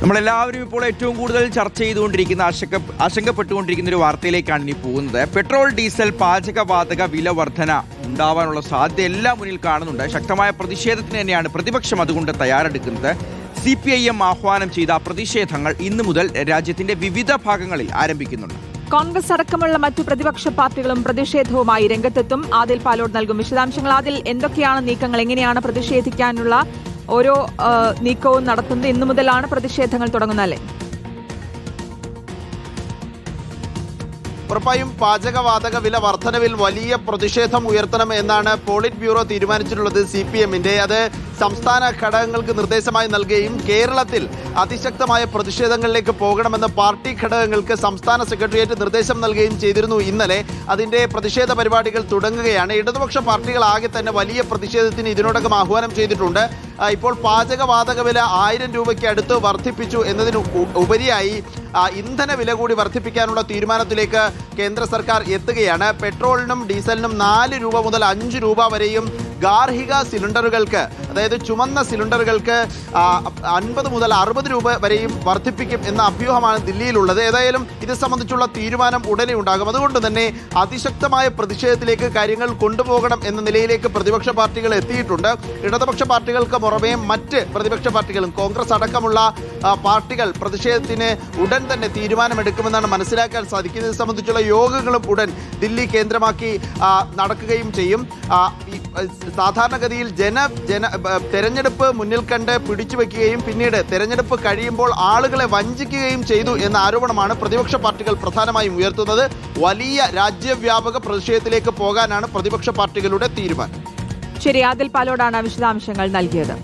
നമ്മളെല്ലാവരും ഇപ്പോൾ ഏറ്റവും കൂടുതൽ ചർച്ച ചെയ്തുകൊണ്ടിരിക്കുന്ന ആശങ്കപ്പെട്ടുകൊണ്ടിരിക്കുന്ന ഒരു വാർത്തയിലേക്കാണ് ഇനി പോകുന്നത്. പെട്രോൾ, ഡീസൽ, പാചകവാതക വില വർധന ഉണ്ടാവാനുള്ള സാധ്യത എല്ലാം മുന്നിൽ കാണുന്നുണ്ട്. ശക്തമായ പ്രതിഷേധത്തിന് തന്നെയാണ് പ്രതിപക്ഷം അതുകൊണ്ട് തയ്യാറെടുക്കുന്നത്. CPIM ആഹ്വാനം ചെയ്ത പ്രതിഷേധങ്ങൾ ഇന്നു മുതൽ രാജ്യത്തിന്റെ വിവിധ ഭാഗങ്ങളിൽ ആരംഭിക്കുന്നുണ്ട്. കോൺഗ്രസ് അടക്കമുള്ള മറ്റു പ്രതിപക്ഷ പാർട്ടികളും പ്രതിഷേധവുമായി രംഗത്തെത്തും. ആദിൽ പാലോട് നൽകും വിശദാംശങ്ങൾ. ആദിൽ, എന്തൊക്കെയാണ് നീക്കങ്ങൾ? എങ്ങനെയാണ് പ്രതിഷേധിക്കാനുള്ള ഓരോ നീക്കവും നടത്തുന്നത്? ഇന്നു മുതലാണ് പ്രതിഷേധങ്ങൾ തുടങ്ങുന്നതല്ലേ? ഉറപ്പായും പാചകവാതക വില വർധനവിൽ വലിയ പ്രതിഷേധം ഉയർത്തണം എന്നാണ് പോളിറ്റ് ബ്യൂറോ തീരുമാനിച്ചിട്ടുള്ളത്. CPM-ന്റെ അത് സംസ്ഥാന ഘടകങ്ങൾക്ക് നിർദ്ദേശമായി നൽകുകയും കേരളത്തിൽ അതിശക്തമായ പ്രതിഷേധങ്ങളിലേക്ക് പോകണമെന്ന് പാർട്ടി ഘടകങ്ങൾക്ക് സംസ്ഥാന സെക്രട്ടേറിയറ്റ് നിർദ്ദേശം നൽകുകയും ചെയ്തിരുന്നു. ഇന്നലെ അതിന്റെ പ്രതിഷേധ പരിപാടികൾ തുടങ്ങുകയാണ്. ഇടതുപക്ഷ പാർട്ടികളാകെ തന്നെ വലിയ പ്രതിഷേധത്തിന് ഇതിനോടകം ആഹ്വാനം ചെയ്തിട്ടുണ്ട്. ഇപ്പോൾ പാചകവാതക വില 1000 രൂപയ്ക്ക് അടുത്ത് വർദ്ധിപ്പിച്ചു എന്നതിന് ഉപരിയായി ഇന്ധന വില കൂടി വർദ്ധിപ്പിക്കാനുള്ള തീരുമാനത്തിലേക്ക് കേന്ദ്ര സർക്കാർ എത്തുകയാണ്. പെട്രോളിനും ഡീസലിനും 4 രൂപ മുതൽ 5 രൂപ വരെയും, ഗാർഹിക സിലിണ്ടറുകൾക്ക്, അതായത് ചുമന്ന സിലിണ്ടറുകൾക്ക് 50 മുതൽ 60 രൂപ വരെയും വർദ്ധിപ്പിക്കും എന്ന അഭ്യൂഹമാണ് ദില്ലിയിലുള്ളത്. ഏതായാലും ഇത് സംബന്ധിച്ചുള്ള തീരുമാനം ഉടനെ ഉണ്ടാകും. അതുകൊണ്ട് തന്നെ അതിശക്തമായ പ്രതിഷേധത്തിലേക്ക് കാര്യങ്ങൾ കൊണ്ടുപോകണം എന്ന നിലയിലേക്ക് പ്രതിപക്ഷ പാർട്ടികൾ എത്തിയിട്ടുണ്ട്. ഇടതുപക്ഷ പാർട്ടികൾക്ക് പുറമെ മറ്റ് പ്രതിപക്ഷ പാർട്ടികളും കോൺഗ്രസ് അടക്കമുള്ള പാർട്ടികൾ പ്രതിഷേധത്തിന് ഉടൻ തന്നെ തീരുമാനമെടുക്കുമെന്നാണ് മനസ്സിലാക്കാൻ സാധിക്കുന്നത്. ഇത് സംബന്ധിച്ചുള്ള യോഗങ്ങളും ഉടൻ ദില്ലി കേന്ദ്രമാക്കി നടക്കുകയും ചെയ്യും. സാധാരണഗതിയിൽ തെരഞ്ഞെടുപ്പ് മുന്നിൽ കണ്ട് പിടിച്ചുവെക്കുകയും പിന്നീട് തെരഞ്ഞെടുപ്പ് കഴിയുമ്പോൾ ആളുകളെ വഞ്ചിക്കുകയും ചെയ്തു എന്ന ആരോപണമാണ് പ്രതിപക്ഷ പാർട്ടികൾ പ്രധാനമായും ഉയർത്തുന്നത്. വലിയ രാജ്യവ്യാപക പ്രതിഷേധത്തിലേക്ക് പോകാനാണ് പ്രതിപക്ഷ പാർട്ടികളുടെ തീരുമാനം. ശരി, ആദിൽ പാലോടാണ് വിശദാംശങ്ങൾ നൽകിയത്.